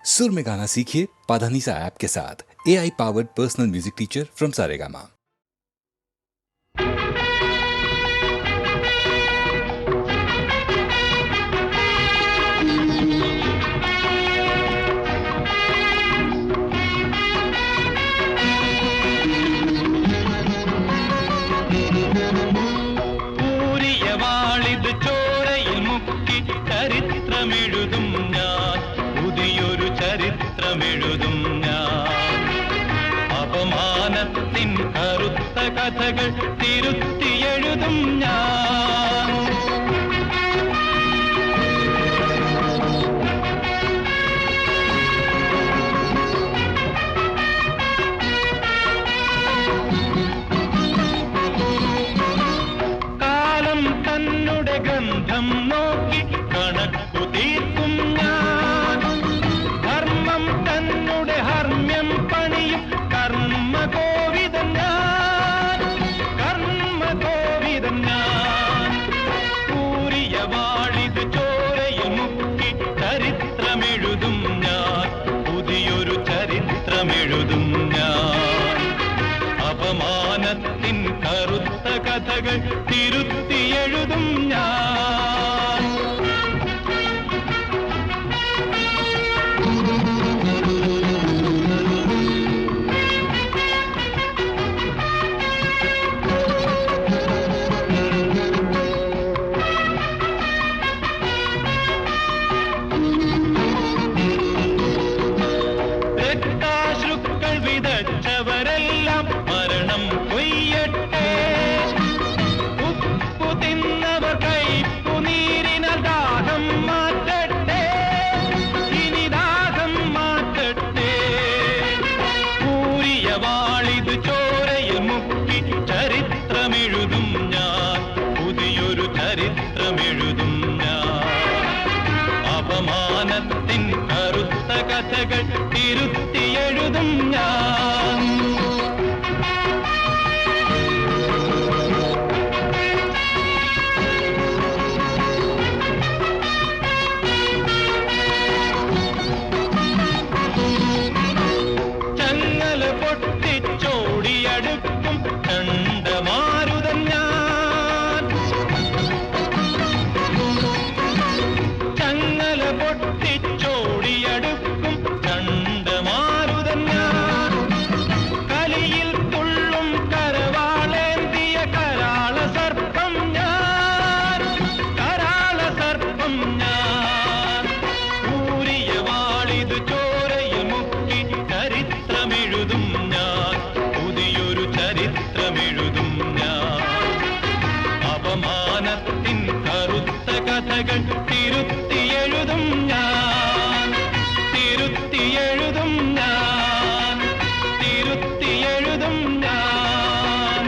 सुर में गाना सीखिए पाधानीसा ऐप के साथ। AI powered personal music teacher from Saregama. ചരിത്രമെഴുതും ഞാൻ, പുതിയൊരു ചരിത്രമെഴുതും ഞാൻ. അപമാനത്തിൻ കറുത്ത കഥകൾ തിരുത്തിയെഴുതും ഞാൻ. കാലം തന്നുടെ ഗന്ധം നോക്കി കണക്കു തീർക്കും ഞാൻ. ധർമ്മം തന്നുടെ ഹർമ്മ്യം പണിയും കർമ്മകോവിദൻ ഞാൻ, കർമ്മകോവിദൻ ഞാൻ. കൂറിയ വാളിത് ചോരയിൽ മുക്കി ചരിത്രമെഴുതും ഞാൻ, പുതിയൊരു ചരിത്രമെഴുതും ഞാൻ. അപമാനത്തിൻ കറുത്ത കഥകൾ തിരുത്തിയെഴുതും ഞാൻ. രക്താശ്രുക്കൾ വിതച്ചവരെല്ലാം മരണം കൊയ്യട്ടെ. ഉപ്പു തിന്നവർ കൈപ്പു നീരിനാൽ ദാഹം മാറ്റട്ടെ, ഇനി ദാഹം മാറ്റട്ടെ. കൂറിയ വാളിത് ചോരയിൽ മുക്കി ചരിത്രമെഴുതും ഞാൻ, പുതിയൊരു ചരിത്രമെഴുതും ഞാൻ. അപമാനത്തിൻ കറുത്ത കഥകൾ തിരുത്തിയെഴുതും ഞാൻ. ചങ്ങല പൊട്ടിച്ചോടിയടുക്കും ചണ്ടമാരുതൻ ഞാൻ. ചങ്ങല പൊട്ടിച്ചോടിയടുക്കും ചണ്ടമാരുതൻ ഞാൻ. കലിയിൽ തുള്ളും കരവാളേന്തിയ കരാള സർപ്പം ഞാൻ, കരാള സർപ്പം ഞാൻ. ഊരിയ വാളിത് ചോരയിൽ മുക്കി ചരിത്രമെഴുതും ഞാൻ, പുതിയൊരു ചരിത്രമെഴുതും ഞാൻ. അപമാനത്തിൻ കറുത്ത കഥകൾ തിരുത്തിയെഴുതും ഞാൻ, തിരുത്തിയെഴുതും ഞാൻ, തിരുത്തിയെഴുതും ഞാൻ.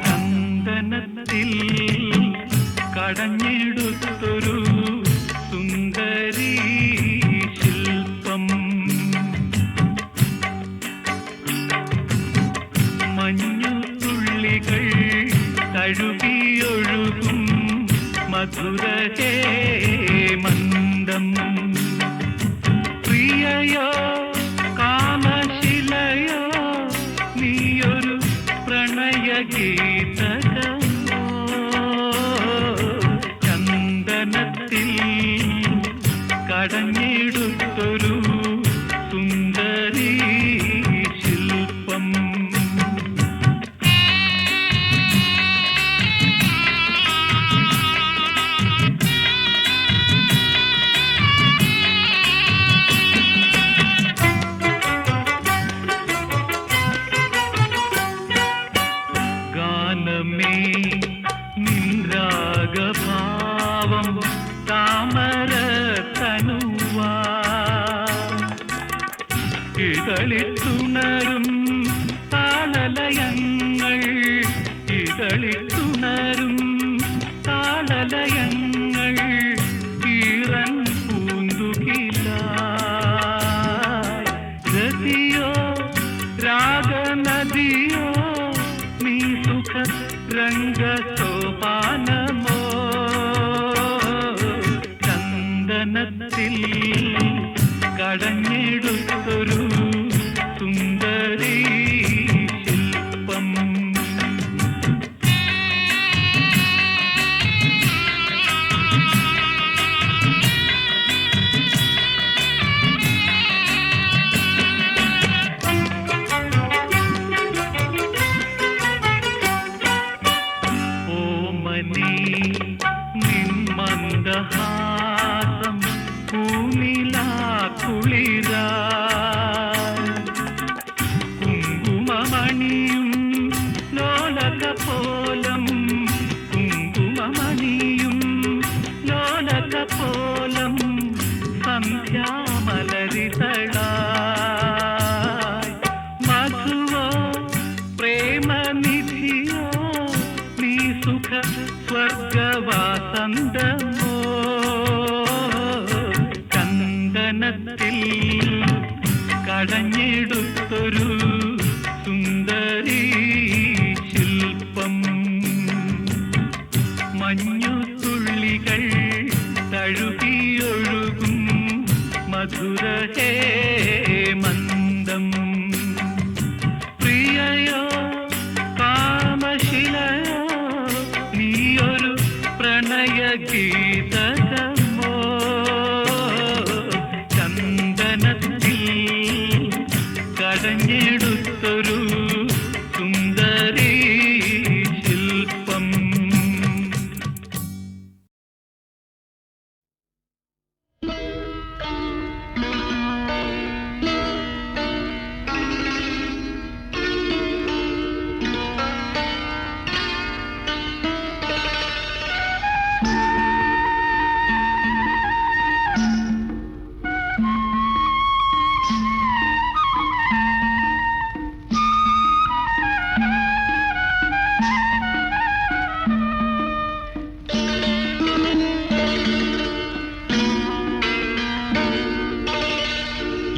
ചന്ദനത്തിൽ കടഞ്ഞെടുത്തൊരു സുന്ദരീ ശില്പം, മഞ്ഞുതുള്ളികൾ തഴുകിയൊഴുകും മധുരഹേ മന്ദം. പ്രിയയോ കാമശിലയോ നീയൊരു പ്രണയഗീതകമോ. ചന്ദനത്തിൽ കടഞ്ഞെടുത്തൊരു സുന്ദരീ ശില്പം. ഗാനമേ നിൻരാഗഭാവം താമര തനുവാ, ഇതളിത്തുണരും താളലയങ്ങൾ, ഇതളിത്തുണരും താളലയങ്ങൾ. ഈറൻ പൂന്തുകിലായി കടഞ്ഞെടുത്തൊരു സുന്ദരീ ശില്പം. ഓമനീ നിൻ മന്ദഹാസം പൂനിലാ കുളിരാ കുങ്കുമമണിയും ലോലകപോലം കുങ്കുമമണിയും ലോലകപോലം സന്ധ്യാമലരിതളായി മധുവോ പ്രേമനിധിയോ നീ സുഖ സ്വർഗവാസന്തമോ ചന്ദനത്തിൽ കടഞ്ഞെടുത്തൊരു സുന്ദരീ ശില്പം. മഞ്ഞുതുള്ളികൾ തഴുകിയൊഴുകും മധുരഹേ മന്ദം. പ്രിയയോ കാമശിലയോ നീയൊരു പ്രണയഗീതകമോ ചന്ദനത്തിൽ കടഞ്ഞെടുത്തൊരു സുന്ദരീ ശില്പം.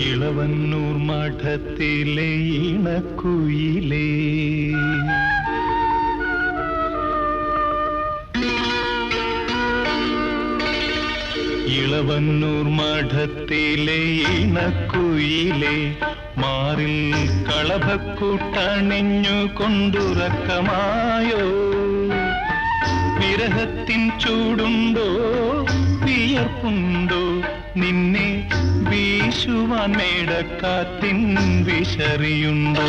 ഇളവന്നൂർ മഠത്തിലെ ഇണക്കുയിലേ ഇളവന്നൂർ മഠത്തിലെ ഇണക്കുയിലേ മാറിൽ കളഭക്കൂട്ടണിഞ്ഞു കൊണ്ടുറക്കമായോ വിരഹത്തിൻ ചൂടുണ്ടോ വിയർപ്പുണ്ടോ നിന്നെ വീശുവാൻ മേടക്കാറ്റിൻ വിശറിയുണ്ടോ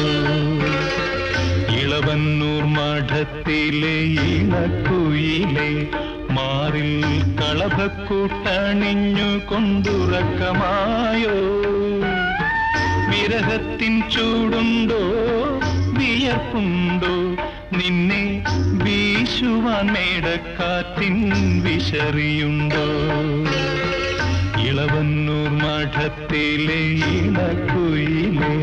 ഇളവന്നൂർ മഠത്തിലെ ഇണക്കുയിലേ മാറിൽ കളഭക്കൂട്ടണിഞ്ഞു കൊണ്ടുറക്കമായോ വിരഹത്തിൻ ചൂടുണ്ടോ വിയർപ്പുണ്ടോ നിന്നെ വീശുവാൻ മേടക്കാറ്റിൻ വിശറിയുണ്ടോ ഇളവന്നൂർ മഠത്തിലെ ഇണക്കുയിലേ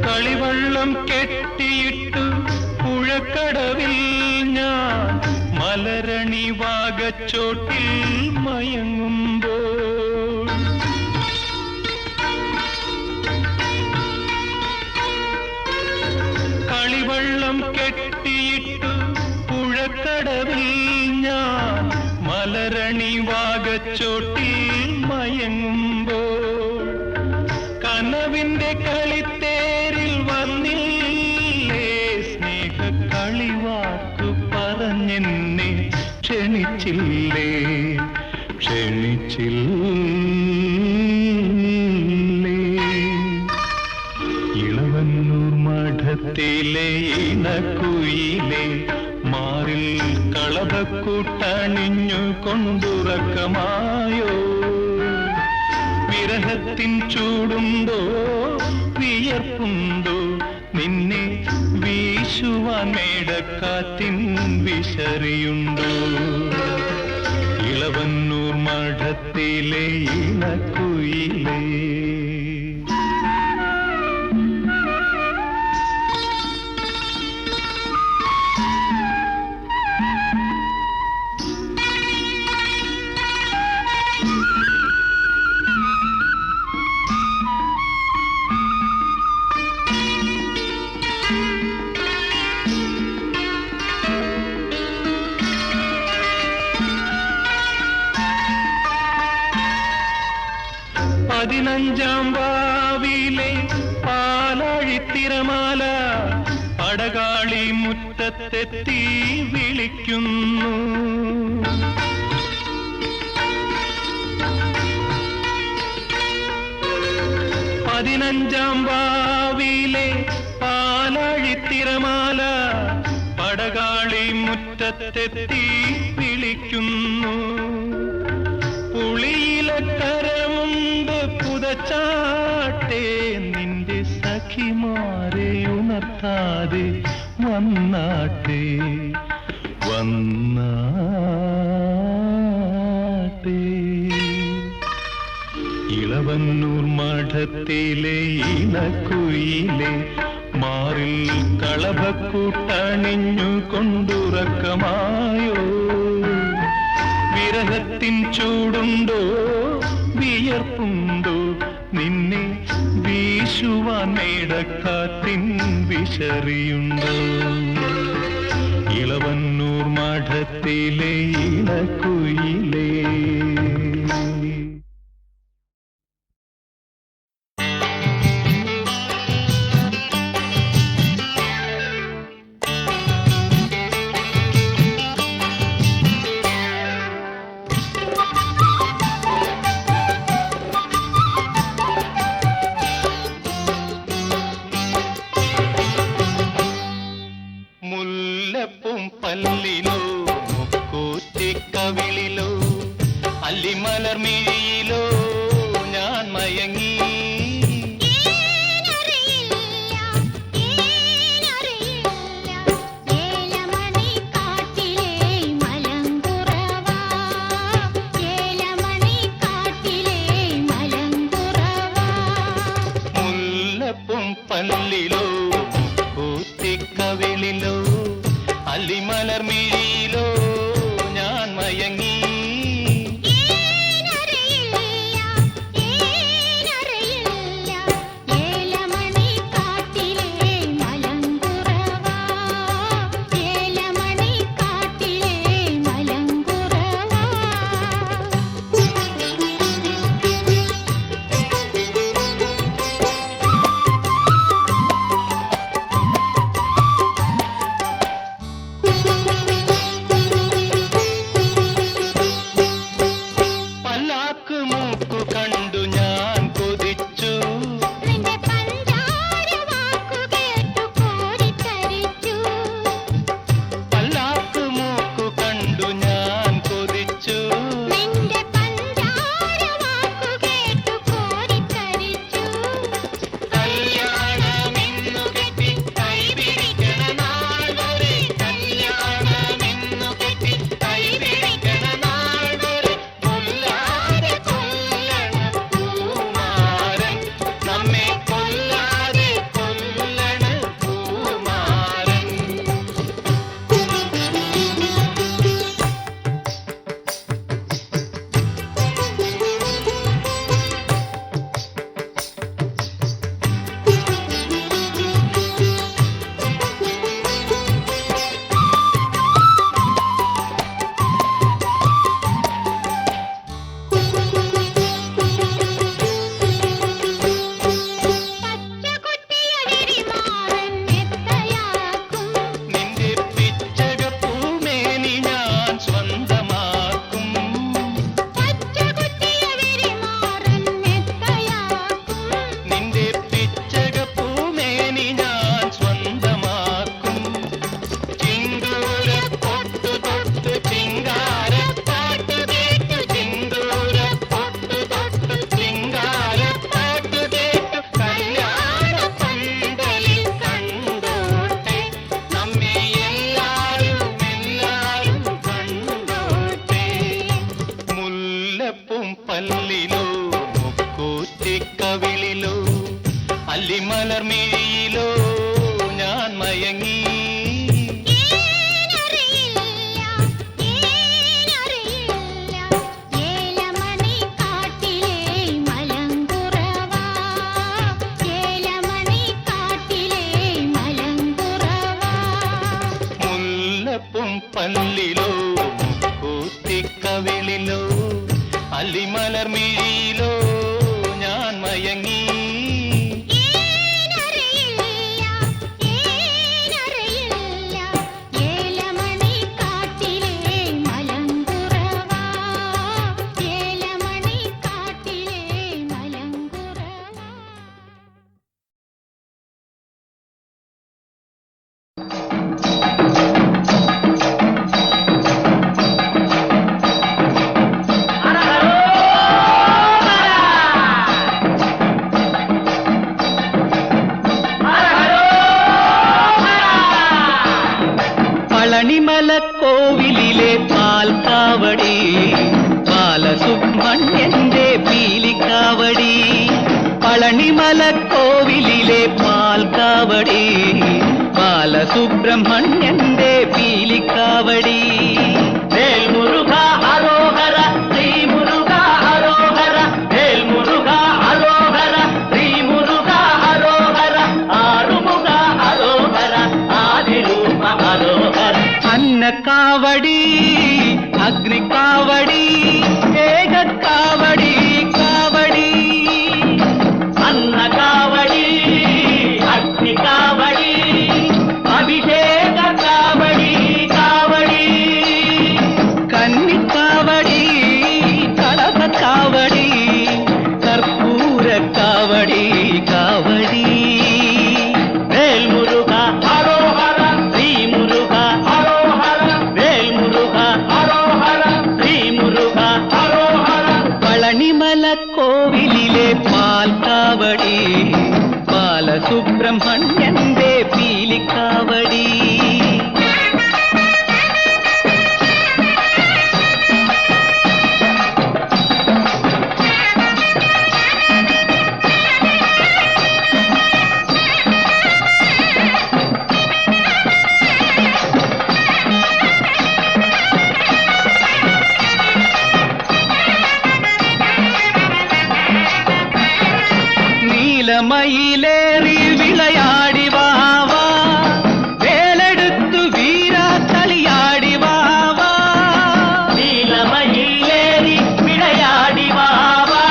കളിവള്ളം കെട്ടിയിട്ടു പുഴക്കടവിൽ ഞാൻ മലരണി വാഗച്ചോട്ടിൽ മയങ്ങുമ്പോൾ കളിവള്ളം കെട്ടിയിട്ടു പുഴക്കടവിൽ ഞാൻ മലരണി വാഗച്ചോട്ടിൽ മയങ്ങുമ്പോൾ കനവിന്റെ കളിത്തേരിൽ വന്നില്ലേ സ്നേഹ കളിവാക്കു പറഞ്ഞെന്നെ ക്ഷണിച്ചില്ലേ ക്ഷണിച്ചില്ലേ ഇളവന്നൂർ മഠത്തിലെ ഇണക്കുയിലേ മാറിൽ കളഭക്കൂട്ടണിഞ്ഞു കൊണ്ടുറക്കമായോ വിരഹത്തിൻ ചൂടുണ്ടോ വിയർപ്പുണ്ടോ നിന്നെ വീശുവാൻ മേടക്കാറ്റിൻ വിശറിയുണ്ടോ ഇളവന്നൂർ മഠത്തിലെ ഇണക്കുയിലേ പതിനഞ്ചാം വാവിലെ പാലാഴിത്തിരമാല പടകാളി മുറ്റത്തെത്തി വിളിക്കുന്നു. പതിനഞ്ചാം വാവിലെ പാലാഴിത്തിരമാല പടകാളി മുറ്റത്തെത്തി വിളിക്കുന്നു. പുളിയിലക്കരമുണ്ട് പുതച്ചാട്ടെ നിന്റെ സഖിമാരെ ഉണർത്താതെ വന്നാട്ടെ വന്നാട്ടെ. ഇളവന്നൂർ മഠത്തിലെ ഇണക്കുയിലെ മാറിൽ കളഭക്കൂട്ടണിഞ്ഞു കൊണ്ടുറക്കമായോ? വിരഹത്തിൻ ചൂടുണ്ടോ വിയർപ്പുണ്ടോ നിന്നെ വീശുവാൻ മേടക്കാറ്റിൻ വിശറിയുണ്ടോ? ഇളവന്നൂർ മഠത്തിലെ ഇണക്കുയിലേ. മുല്ലപ്പും പല്ലിലോ മുക്കൂറ്റിക്കവിളിലോ അല്ലിമലർമിഴിയിലോ ഞാൻ മയങ്ങി. മുല്ലപ്പും പല്ലിലോ കൂത്തിക്കവിളിലോ അല്ലിമലർമിഴിയിലോ ഞാൻ മയങ്ങി. അല്ലിമലർമിഴിയിലോ ഞാൻ മയങ്ങി. മുല്ലപ്പും പല്ലിലോ കൂത്തിക്കവിളിലോ അല്ലിമലർമിഴിയിലോ ഞാൻ മയങ്ങി. പളനിമല കോവിലിലെ പാൽക്കാവടി ബാലസുബ്രഹ്മണ്യന്റെ പീലിക്കാവടി പളനിമല കോവിലിലെ പാൽക്കാവടി ബാലസുബ്രഹ്മണ്യന്റെ പീലിക്കാവടി വേൽമുരുക ഹരോഹര ശ്രീ മുരുക ഹരോഹര വേൽമുരുക ഹരോഹര ശ്രീ മുരുക ഹരോഹര ആറുമുഖ ഹരോഹര ആദിരൂപ ഹരോഹര അന്നക്കാവടി അഗ്നിക്കാവടി ഏകക്കാവടി കാവടി അന്നകാവടി അഗ്നികാവടി അഭിഷേക കാവടി കാവടി കന്നിക്കാവടി കളഭക്കാവടി കർപ്പൂര കാവടി കാവടി വേൽമുരുക ഹരോഹര ശ്രീ മുരുക ഹരോഹര വേൽമുരുക ഹരോഹര ശ്രീ മുരുക ഹരോഹര പളനിമല കോവിലിലെ പാൽക്കാവടി ബാലസുബ്രഹ്മണ്യന്റെ പീലിക്കാവടി നീലമയിലേറി വിളയാടി വാവാ വേലെടുത്തു വീരാ കളിയാടി വാവാ നീലമയിലേറി വിളയാടി വാവാ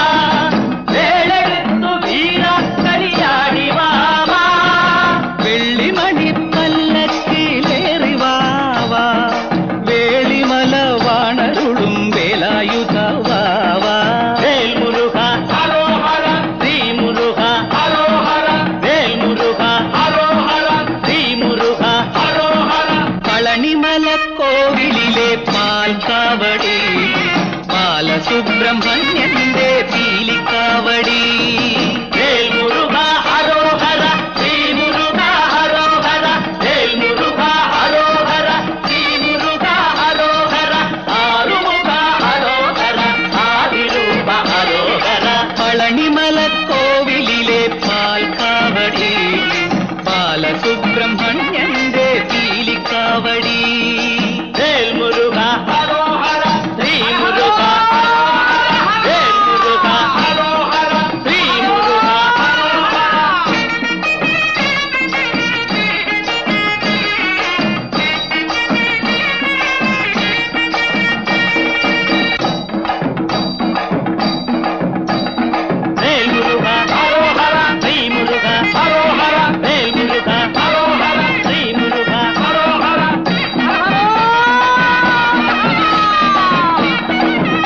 വേലെടുത്തു വീരാ കളിയാടി വാവാ വെള്ളിമണി പല്ലക്കിലേറി വാവാ വേളിമല വാണരുളും വേലായുധ വാവാ വേൽമുരുക ഹരോഹര ശ്രീ മുരുക ഹരോഹര വേൽമുരുക ഹരോഹര ശ്രീ മുരുക ഹരോഹര പളനിമല കോവിലിലെ പാൽക്കാവടി ബാലസുബ്രഹ്മണ്യന്റെ പീലിക്കാവടി വേൽമുരുക ഹരോഹര ശ്രീ മുരുക ഹരോഹര വേൽമുരുക ഹരോഹര ശ്രീ മുരുക ഹരോഹര ആറുമുഖ ഹരോഹര ആദിരൂപ ഹരോഹര പളനിമല കോവിലിലെ പാൽക്കാവടി ബാലസുബ്രഹ്മണ്യന്റെ പീലിക്കാവടി വേൽമുരുക ഹരോഹര ശ്രീ മുരുക വേൽമുരുക ഹരോഹര ശ്രീ മുരുക വേൽമുരുക ഹരോഹര ശ്രീ മുരുക ഹരോഹര വേൽമുരുക ഹരോഹര ശ്രീ മുരുക ഹരോഹര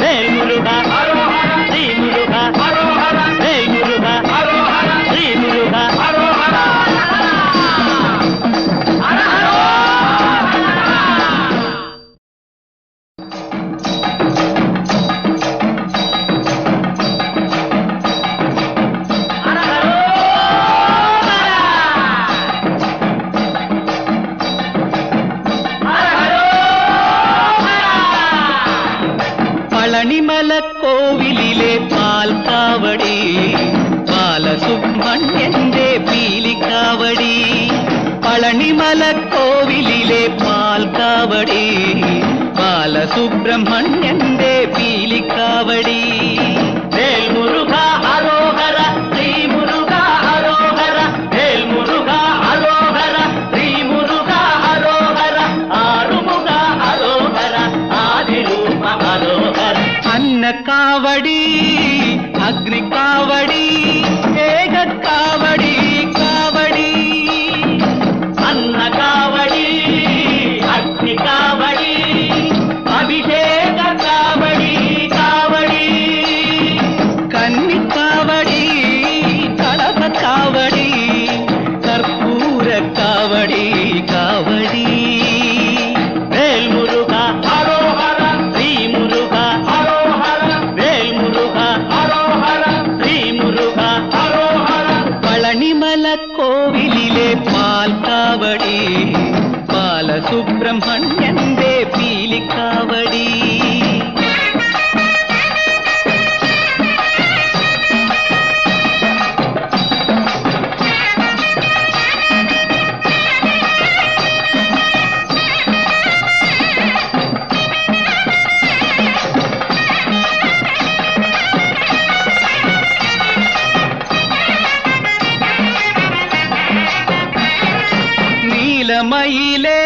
വേൽമുരുക ഹരോഹര ശ്രീ മുരുക ഹരോഹര വേൽമുരുക ഹരോഹര ശ്രീ മുരുക ഹരോഹര പളനിമല കോവിലിലെ പാൽക്കാവടി ബാലസുബ്രഹ്മണ്യന്റെ പീലിക്കാവടി പളനിമല കോവിലിലെ പാൽക്കാവടി ബാലസുബ്രഹ്മണ്യന്റെ പീലിക്കാവടി വേൽമുരുക ഹരോഹര ശ്രീ മുരുക ഹരോഹര വേൽമുരുക ഹരോഹര ശ്രീ മുരുക ഹരോഹര ആറുമുഖ ഹരോഹര ആദിരൂപ ഹരോഹര അന്നക്കാവടി അഗ്നിക്കാവടി ഏകക്കാവടി കാവടി അന്നകാവടി അഗ്നികാവടി അഭിഷേക കാവടി കാവടി കന്നിക്കാവടി കളഭക്കാവടി കർപ്പൂര കാവടി കാവടി വേൽമുരുക ഹരോഹര ശ്രീ മുരുക ഹരോഹര വേൽമുരുക ഹരോഹര ശ്രീ മുരുക ഹരോഹര പളനിമല കോവിലിലെ പാൽക്കാവടി ബാലസുബ്രഹ്മണ്യന്റെ പീലിക്കാവടി. നീലമയിലേ